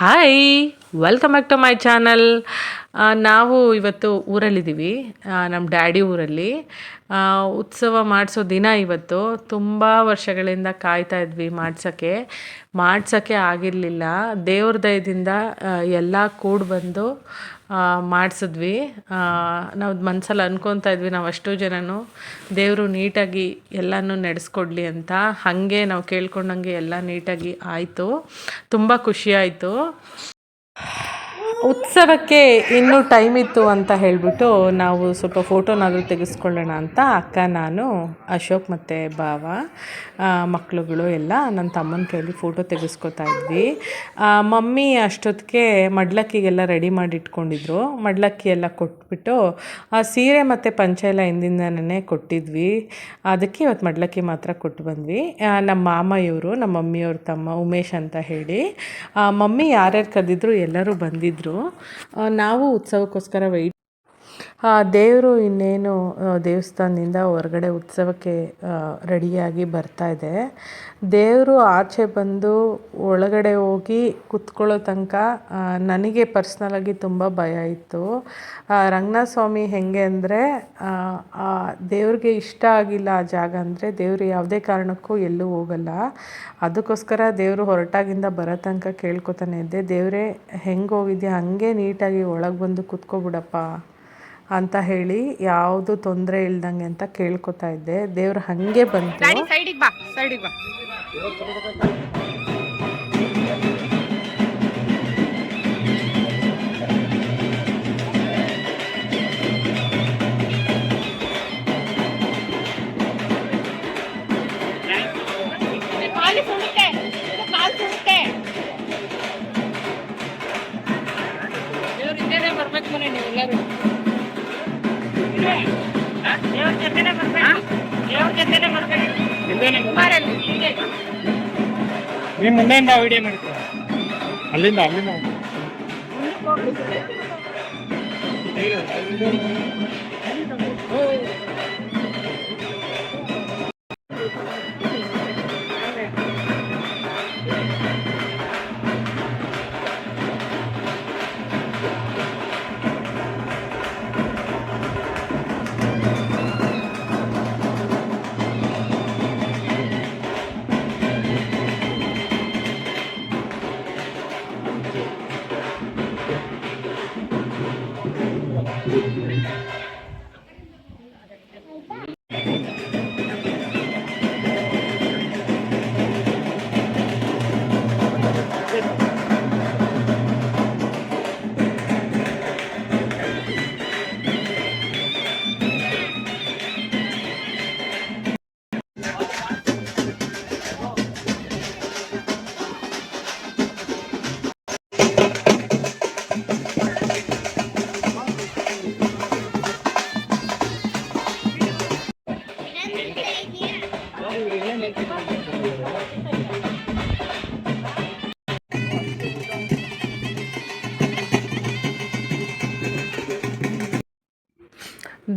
Hi welcome back to my channel. ನಾವು ಇವತ್ತು ಊರಲ್ಲಿದ್ದೀವಿ, ನಮ್ಮ ಡ್ಯಾಡಿ ಊರಲ್ಲಿ. ಉತ್ಸವ ಮಾಡಿಸೋ ದಿನ ಇವತ್ತು. ತುಂಬ ವರ್ಷಗಳಿಂದ ಕಾಯ್ತಾ ಇದ್ವಿ ಮಾಡ್ಸೋಕ್ಕೆ ಆಗಿರಲಿಲ್ಲ. ದೇವ್ರ ದಯದಿಂದ ಎಲ್ಲ ಕೂಡಿ ಬಂದು ಮಾಡಿಸಿದ್ವಿ. ನಾವು ಮನಸ್ಸಲ್ಲಿ ಅಂದ್ಕೊತಾ ಇದ್ವಿ, ನಾವು ಅಷ್ಟು ಜನನು ದೇವರು ನೀಟಾಗಿ ಎಲ್ಲನೂ ನಡೆಸ್ಕೊಡ್ಲಿ ಅಂತ. ಹಾಗೆ ನಾವು ಕೇಳ್ಕೊಂಡಂಗೆ ಎಲ್ಲ ನೀಟಾಗಿ ಆಯಿತು. ತುಂಬ ಖುಷಿಯಾಯಿತು. ಉತ್ಸವಕ್ಕೆ ಇನ್ನೂ ಟೈಮ್ ಇತ್ತು ಅಂತ ಹೇಳಿಬಿಟ್ಟು ನಾವು ಸ್ವಲ್ಪ ಫೋಟೋನಾದರೂ ತೆಗೆಸ್ಕೊಳ್ಳೋಣ ಅಂತ ನಾನು, ಅಶೋಕ್ ಮತ್ತು ಭಾವ, ಮಕ್ಕಳುಗಳು ಎಲ್ಲ ನನ್ನ ತಮ್ಮನ ಕೈಲಿ ಫೋಟೋ ತೆಗೆಸ್ಕೊತಾ ಇದ್ವಿ. ಮಮ್ಮಿ ಅಷ್ಟೊತ್ತಿಗೆ ಮಡ್ಲಕ್ಕಿಗೆಲ್ಲ ರೆಡಿ ಮಾಡಿ ಇಟ್ಕೊಂಡಿದ್ರು. ಮಡ್ಲಕ್ಕಿ ಎಲ್ಲ ಕೊಟ್ಬಿಟ್ಟು ಸೀರೆ ಮತ್ತು ಪಂಚೆ ಎಲ್ಲ ಹಿಂದಿಂದನೇ ಕೊಟ್ಟಿದ್ವಿ. ಅದಕ್ಕೆ ಇವತ್ತು ಮಡ್ಲಕ್ಕಿ ಮಾತ್ರ ಕೊಟ್ಟು ಬಂದ್ವಿ. ನಮ್ಮ ಮಾಮ ಇವರು, ನಮ್ಮ ಮಮ್ಮಿಯವ್ರ ತಮ್ಮ ಉಮೇಶ್ ಅಂತ ಹೇಳಿ. ಮಮ್ಮಿ ಯಾರ್ಯಾರು ಕರೆದಿದ್ರು ಎಲ್ಲರೂ ಬಂದಿದ್ದರು. ನಾವು ಉತ್ಸವಕ್ಕೋಸ್ಕರ ದೇವರು ಇನ್ನೇನು ದೇವಸ್ಥಾನದಿಂದ ಹೊರಗಡೆ ಉತ್ಸವಕ್ಕೆ ರೆಡಿಯಾಗಿ ಬರ್ತಾಯಿದೆ. ದೇವರು ಆಚೆ ಬಂದು ಒಳಗಡೆ ಹೋಗಿ ಕುತ್ಕೊಳ್ಳೋ ತನಕ ನನಗೆ ಪರ್ಸ್ನಲಾಗಿ ತುಂಬ ಭಯ ಇತ್ತು. ರಂಗನಾಥ ಸ್ವಾಮಿ ಹೇಗೆ ಅಂದರೆ, ದೇವ್ರಿಗೆ ಇಷ್ಟ ಆಗಿಲ್ಲ ಆ ಜಾಗ ಅಂದರೆ ದೇವರು ಯಾವುದೇ ಕಾರಣಕ್ಕೂ ಎಲ್ಲೂ ಹೋಗಲ್ಲ. ಅದಕ್ಕೋಸ್ಕರ ದೇವರು ಹೊರಟಾಗಿಂದ ಬರೋ ತನಕ ಕೇಳ್ಕೊತಾನೆ ಇದ್ದೆ, ದೇವರೇ ಹೆಂಗೆ ಹೋಗಿದ್ಯಾ ಹಾಗೆ ನೀಟಾಗಿ ಒಳಗೆ ಬಂದು ಕುತ್ಕೊಬಿಡಪ್ಪ ಅಂತ ಹೇಳಿ, ಯಾವುದು ತೊಂದರೆ ಇಲ್ದಂಗೆ ಅಂತ ಕೇಳ್ಕೊತಾ ಇದ್ದೆ. ದೇವ್ರು ಹಾಗೆ ಬಂತು. ಸೈಡಿಗೆ ಬಾ. ಬರ್ಬೇಕು ಮನೆ ನೀವೆಲ್ಲರೂ. ನೀನು ಮುಂದೆಯಿಂದ ವಿಡಿಯೋ ಮಾಡ್ತೀವಿ, ಅಲ್ಲಿಂದ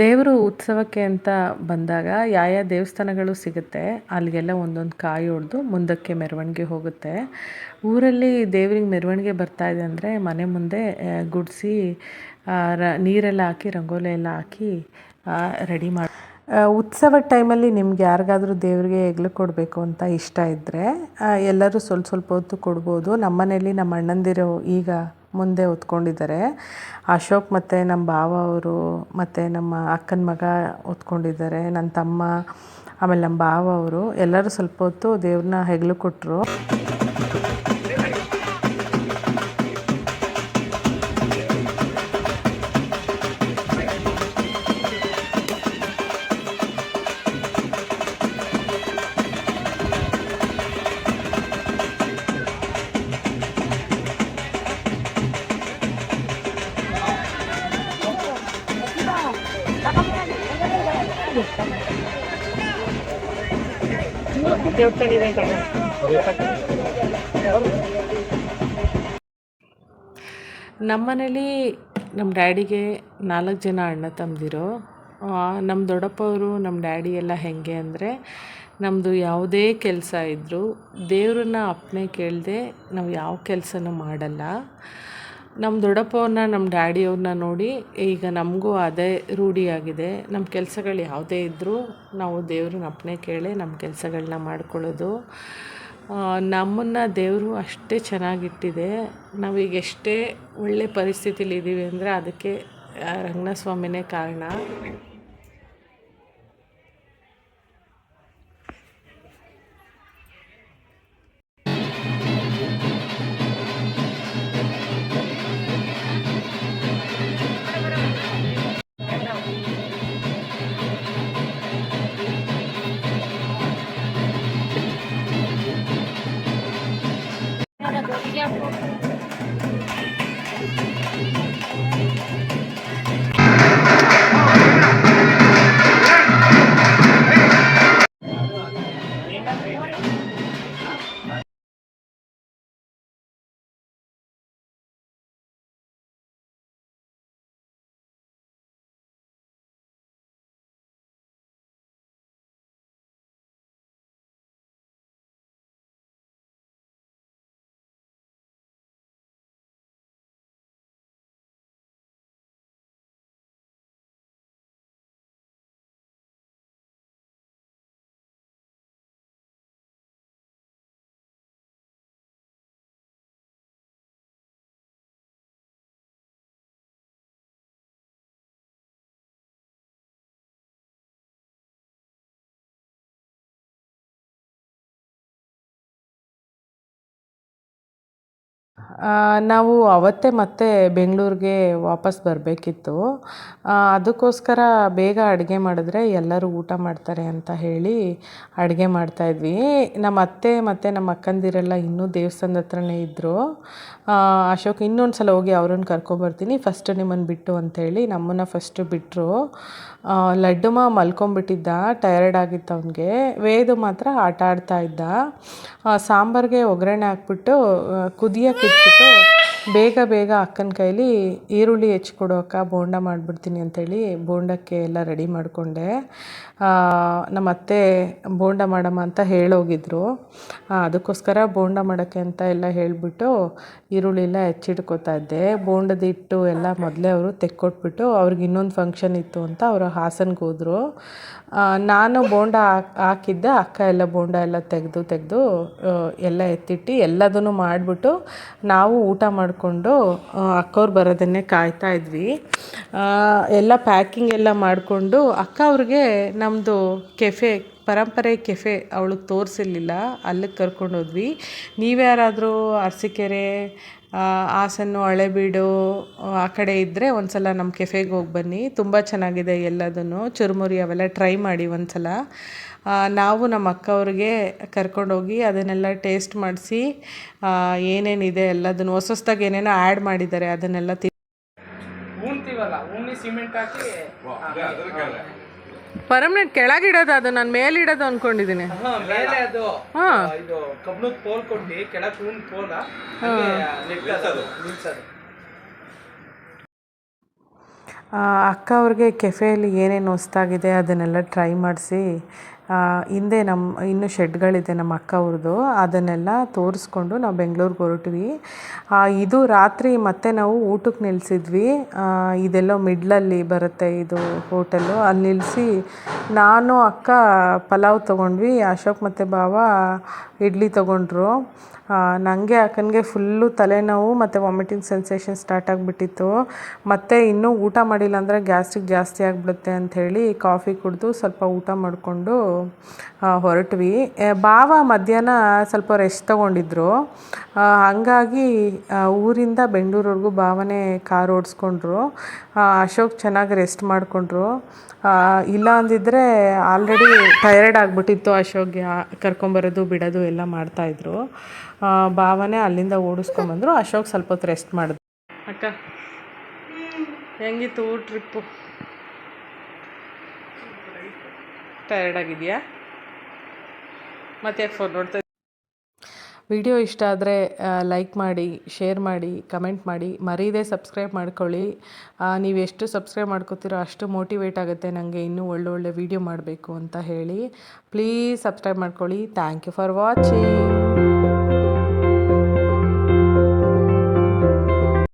ದೇವರು ಉತ್ಸವಕ್ಕೆ ಅಂತ ಬಂದಾಗ ಯಾವ ದೇವಸ್ಥಾನಗಳು ಸಿಗುತ್ತೆ ಅಲ್ಲಿಗೆಲ್ಲ ಒಂದೊಂದು ಕಾಯಿ ಹೊಡೆದು ಮುಂದಕ್ಕೆ ಮೆರವಣಿಗೆ ಹೋಗುತ್ತೆ. ಊರಲ್ಲಿ ದೇವ್ರಿಗೆ ಮೆರವಣಿಗೆ ಬರ್ತಾ ಇದೆ ಅಂದರೆ ಮನೆ ಮುಂದೆ ಗುಡಿಸಿ ನೀರೆಲ್ಲ ಹಾಕಿ ರಂಗೋಲಿ ಎಲ್ಲ ಹಾಕಿ ರೆಡಿ ಮಾಡಿ. ಉತ್ಸವದ ಟೈಮಲ್ಲಿ ನಿಮ್ಗೆ ಯಾರಿಗಾದ್ರೂ ದೇವರಿಗೆ ಹೆಗ್ಲು ಕೊಡಬೇಕು ಅಂತ ಇಷ್ಟ ಇದ್ದರೆ ಎಲ್ಲರೂ ಸ್ವಲ್ಪ ಸ್ವಲ್ಪ ಹೊತ್ತು ಕೊಡ್ಬೋದು. ನಮ್ಮ ಮನೇಲಿ ನಮ್ಮ ಅಣ್ಣಂದಿರು ಈಗ ಮುಂದೆ ಹೊತ್ಕೊಂಡಿದ್ದಾರೆ. ಅಶೋಕ್ ಮತ್ತು ನಮ್ಮ ಭಾವ ಅವರು ಮತ್ತು ನಮ್ಮ ಅಕ್ಕನ ಮಗ ಹೊತ್ಕೊಂಡಿದ್ದಾರೆ. ನನ್ನ ತಮ್ಮ, ಆಮೇಲೆ ನಮ್ಮ ಭಾವ ಅವರು ಎಲ್ಲರೂ ಸ್ವಲ್ಪ ಹೊತ್ತು ದೇವ್ರನ್ನ ಹೆಗ್ಲು ಕೊಟ್ಟರು. ನಮ್ಮ ಮನೇಲಿ ನಮ್ಮ ಡ್ಯಾಡಿಗೆ 4 ಜನ ಅಣ್ಣ ತಮ್ಮದಿರು. ನಮ್ಮ ದೊಡ್ಡಪ್ಪವರು ನಮ್ಮ ಡ್ಯಾಡಿ ಎಲ್ಲ ಹೇಗೆ ಅಂದರೆ, ನಮ್ಮದು ಯಾವುದೇ ಕೆಲಸ ಇದ್ದರೂ ದೇವ್ರನ್ನ ಅಪ್ಪಣೆ ಕೇಳದೆ ನಾವು ಯಾವ ಕೆಲಸನೂ ಮಾಡಲ್ಲ. ನಮ್ಮ ದೊಡ್ಡಪ್ಪವ್ರನ್ನ ನಮ್ಮ ಡ್ಯಾಡಿಯವ್ರನ್ನ ನೋಡಿ ಈಗ ನಮಗೂ ಅದೇ ರೂಢಿಯಾಗಿದೆ. ನಮ್ಮ ಕೆಲಸಗಳು ಯಾವುದೇ ಇದ್ದರೂ ನಾವು ದೇವ್ರನ್ನ ಅಪ್ಪಣೆ ಕೇಳಿ ನಮ್ಮ ಕೆಲಸಗಳನ್ನ ಮಾಡ್ಕೊಳ್ಳೋದು. ನಮ್ಮನ್ನು ದೇವರು ಅಷ್ಟೇ ಚೆನ್ನಾಗಿಟ್ಟಿದೆ. ನಾವೀಗ ಎಷ್ಟೇ ಒಳ್ಳೆ ಪರಿಸ್ಥಿತಿಲಿ ಇದ್ದೀವಿ ಅಂದರೆ ಅದಕ್ಕೆ ರಂಗನಾಥ ಸ್ವಾಮಿನೇ ಕಾರಣ. ನಾವು ಅವತ್ತೇ ಮತ್ತೆ ಬೆಂಗಳೂರಿಗೆ ವಾಪಸ್ ಬರಬೇಕಿತ್ತು. ಅದಕ್ಕೋಸ್ಕರ ಬೇಗ ಅಡುಗೆ ಮಾಡಿದ್ರೆ ಎಲ್ಲರೂ ಊಟ ಮಾಡ್ತಾರೆ ಅಂತ ಹೇಳಿ ಅಡುಗೆ ಮಾಡ್ತಾಯಿದ್ವಿ. ನಮ್ಮ ಅತ್ತೆ ಮತ್ತು ನಮ್ಮ ಅಕ್ಕಂದಿರೆಲ್ಲ ಇನ್ನೂ ದೇವಸ್ಥಾನದ ಹತ್ರನೇ ಇದ್ದರು. ಅಶೋಕ್ ಇನ್ನೊಂದು ಸಲ ಹೋಗಿ ಅವ್ರನ್ನ ಕರ್ಕೊಬರ್ತೀನಿ, ಫಸ್ಟ್ ನಿಮ್ಮನ್ನು ಬಿಟ್ಟು ಅಂಥೇಳಿ ನಮ್ಮನ್ನು ಫಸ್ಟು ಬಿಟ್ಟರು. ಲಡ್ಡುಮ ಮಲ್ಕೊಂಬಿಟ್ಟಿದ್ದ, ಟಯರ್ಡ್ ಆಗಿತ್ತು ಅವನಿಗೆ. ವೇದು ಮಾತ್ರ ಆಟ ಆಡ್ತಾ ಇದ್ದ. ಸಾಂಬಾರಿಗೆ ಒಗ್ಗರಣೆ ಹಾಕ್ಬಿಟ್ಟು ಕುದಿಯೋಕೆ ಇಟ್ಬಿಟ್ಟು ಬೇಗ ಅಕ್ಕನ ಕೈಲಿ ಈರುಳ್ಳಿ ಹೆಚ್ಚಿಕೊಡು ಅಕ್ಕ, ಬೋಂಡ ಮಾಡಿಬಿಡ್ತೀನಿ ಅಂಥೇಳಿ ಬೋಂಡಕ್ಕೆ ಎಲ್ಲ ರೆಡಿ ಮಾಡಿಕೊಂಡೆ. ನಮ್ಮ ಅತ್ತೆ ಬೋಂಡ ಮಾಡಮ್ಮ ಅಂತ ಹೇಳೋಗಿದ್ರು. ಅದಕ್ಕೋಸ್ಕರ ಬೋಂಡ ಮಾಡೋಕ್ಕೆ ಅಂತ ಎಲ್ಲ ಹೇಳಿಬಿಟ್ಟು ಈರುಳ್ಳಿ ಎಲ್ಲ ಹೆಚ್ಚಿಟ್ಕೋತಾ ಇದ್ದೆ. ಬೋಂಡದ ಹಿಟ್ಟು ಎಲ್ಲ ಮೊದಲೇ ಅವರು ತೆಕ್ಕೊಟ್ಬಿಟ್ಟು ಅವ್ರಿಗೆ ಇನ್ನೊಂದು ಫಂಕ್ಷನ್ ಇತ್ತು ಅಂತ ಅವರು ಹಾಸನ್ಗೆ ಹೋದರು. ನಾನು ಬೋಂಡ ಹಾಕಿದ್ದೆ, ಅಕ್ಕ ಎಲ್ಲ ಬೋಂಡ ಎಲ್ಲ ತೆಗೆದು ಎಲ್ಲ ಎತ್ತಿಟ್ಟು ಎಲ್ಲದನ್ನು ಮಾಡಿಬಿಟ್ಟು ನಾವು ಊಟ ಮಾಡಿಕೊಂಡು ಅಕ್ಕವ್ರು ಬರೋದನ್ನೇ ಕಾಯ್ತಾ ಇದ್ವಿ. ಎಲ್ಲ ಪ್ಯಾಕಿಂಗ್ ಎಲ್ಲ ಮಾಡಿಕೊಂಡು ಅಕ್ಕ ಅವ್ರಿಗೆ ನಮ್ಮದು ಪರಂಪರೆ ಕೆಫೆ ಅವಳಿಗೆ ತೋರಿಸಿರ್ಲಿಲ್ಲ, ಅಲ್ಲಿಗೆ ಕರ್ಕೊಂಡೋದ್ವಿ. ನೀವ್ಯಾರಾದರೂ ಅರಸೀಕೆರೆ, ಹಾಸನ್ನು, ಹಳೇಬೀಡು ಆ ಕಡೆ ಇದ್ದರೆ ಒಂದು ಸಲ ನಮ್ಮ ಕೆಫೆಗೆ ಹೋಗಿ ಬನ್ನಿ, ತುಂಬ ಚೆನ್ನಾಗಿದೆ ಎಲ್ಲದನ್ನು. ಚುರುಮುರಿ ಅವೆಲ್ಲ ಟ್ರೈ ಮಾಡಿ ಒಂದು ಸಲ. ನಾವು ನಮ್ಮ ಅಕ್ಕವ್ರಿಗೆ ಕರ್ಕೊಂಡೋಗಿ ಅದನ್ನೆಲ್ಲ ಟೇಸ್ಟ್ ಮಾಡಿಸಿ ಏನೇನಿದೆ ಎಲ್ಲದನ್ನು ಹೊಸದಾಗಿ ಏನೇನೋ ಆ್ಯಡ್ ಮಾಡಿದ್ದಾರೆ ಅದನ್ನೆಲ್ಲ ಸಿಮೆಂಟ್ ಹಾಕಿ ಪರ್ಮನೆಂಟ್ ಕೆಳಗಿಡೋದು, ಅದು ನಾನು ಮೇಲಿಡೋದು ಅಂದ್ಕೊಂಡಿದ್ದೀನಿ. ಮೇಲೆ ಅದು ಇದು ಕಬ್ಬಿಣದ ಪೋಲ್ ಕೊಟ್ಟು ಕೆಳಗೆ ಹೂನ್ ಪೋಲ ನಿಲ್ಸೋದು. ಅಕ್ಕ ಅವ್ರಿಗೆ ಕೆಫೆಯಲ್ಲಿ ಏನೇನು ಹೊಸ್ದಾಗಿದೆ ಅದನ್ನೆಲ್ಲ ಟ್ರೈ ಮಾಡಿಸಿ ಹಿಂದೆ ಇನ್ನೂ ಶೆಡ್ಗಳಿದೆ ನಮ್ಮ ಅಕ್ಕ ಅವ್ರದ್ದು, ಅದನ್ನೆಲ್ಲ ತೋರಿಸ್ಕೊಂಡು ನಾವು ಬೆಂಗಳೂರಿಗೆ ಹೊರಟ್ವಿ. ಇದು ರಾತ್ರಿ ಮತ್ತೆ ನಾವು ಊಟಕ್ಕೆ ನಿಲ್ಲಿಸಿದ್ವಿ. ಇದೆಲ್ಲೋ ಮಿಡ್ಲಲ್ಲಿ ಬರುತ್ತೆ ಇದು ಹೋಟೆಲ್ಲು, ಅಲ್ಲಿ ನಿಲ್ಲಿಸಿ ನಾನು ಅಕ್ಕ ಪಲಾವ್ ತೊಗೊಂಡ್ವಿ, ಅಶೋಕ್ ಮತ್ತು ಭಾವ ಇಡ್ಲಿ ತೊಗೊಂಡ್ರು. ನನಗೆ ಅಕ್ಕನಿಗೆ ಫುಲ್ಲು ತಲೆನೋವು ಮತ್ತು ವಾಮಿಟಿಂಗ್ ಸೆನ್ಸೇಷನ್ ಸ್ಟಾರ್ಟ್ ಆಗಿಬಿಟ್ಟಿತ್ತು. ಮತ್ತು ಇನ್ನೂ ಊಟ ಮಾಡಿಲ್ಲ ಅಂದರೆ ಗ್ಯಾಸ್ಟ್ರಿಕ್ ಜಾಸ್ತಿ ಆಗಿಬಿಡುತ್ತೆ ಅಂಥೇಳಿ ಕಾಫಿ ಕುಡಿದು ಸ್ವಲ್ಪ ಊಟ ಮಾಡಿಕೊಂಡು ಹೊರಟ್ವಿ. ಭಾವ ಮಧ್ಯಾಹ್ನ ಸ್ವಲ್ಪ ರೆಸ್ಟ್ ತೊಗೊಂಡಿದ್ರು. ಹಾಗಾಗಿ ಊರಿಂದ ಬೆಂಗಳೂರವರೆಗೂ ಭಾವನೇ ಕಾರ್ ಓಡಿಸ್ಕೊಂಡ್ರು. ಅಶೋಕ್ ಚೆನ್ನಾಗಿ ರೆಸ್ಟ್ ಮಾಡಿಕೊಂಡ್ರು. ಇಲ್ಲ ಅಂದಿದ್ದರೆ ಆಲ್ರೆಡಿ ಟಯರ್ಡ್ ಆಗಿಬಿಟ್ಟಿತ್ತು ಅಶೋಕ್ಗೆ. ಕರ್ಕೊಂಬರೋದು ಬಿಡೋದು ಎಲ್ಲ ಮಾಡ್ತಾಯಿದ್ರು. ಭಾವನೆ ಅಲ್ಲಿಂದ ಓಡಿಸ್ಕೊಂಬಂದರು. ಅಶೋಕ್ ಸ್ವಲ್ಪ ಹೊತ್ತು ರೆಸ್ಟ್ ಮಾಡಿದ್ರು. ಅಕ್ಕ ಹೆಂಗಿತ್ತು ಟ್ರಿಪ್ಪು? ಟಯರ್ಡ್ ಆಗಿದೆಯಾ? ಮತ್ತೆ ಯಾಕೆ ಫೋನ್ ನೋಡ್ತಾ ವಿಡಿಯೋ ಇಷ್ಟ ಆದರೆ ಲೈಕ್ ಮಾಡಿ, ಶೇರ್ ಮಾಡಿ, ಕಮೆಂಟ್ ಮಾಡಿ, ಮರೀದೆ ಸಬ್ಸ್ಕ್ರೈಬ್ ಮಾಡ್ಕೊಳ್ಳಿ. ನೀವು ಎಷ್ಟು ಸಬ್ಸ್ಕ್ರೈಬ್ ಮಾಡ್ಕೋತೀರೋ ಅಷ್ಟು ಮೋಟಿವೇಟ್ ಆಗುತ್ತೆ ನನಗೆ ಇನ್ನೂ ಒಳ್ಳೊಳ್ಳೆ ವಿಡಿಯೋ ಮಾಡಬೇಕು ಅಂತ ಹೇಳಿ. ಪ್ಲೀಸ್ ಸಬ್ಸ್ಕ್ರೈಬ್ ಮಾಡ್ಕೊಳ್ಳಿ. Thank you for watching.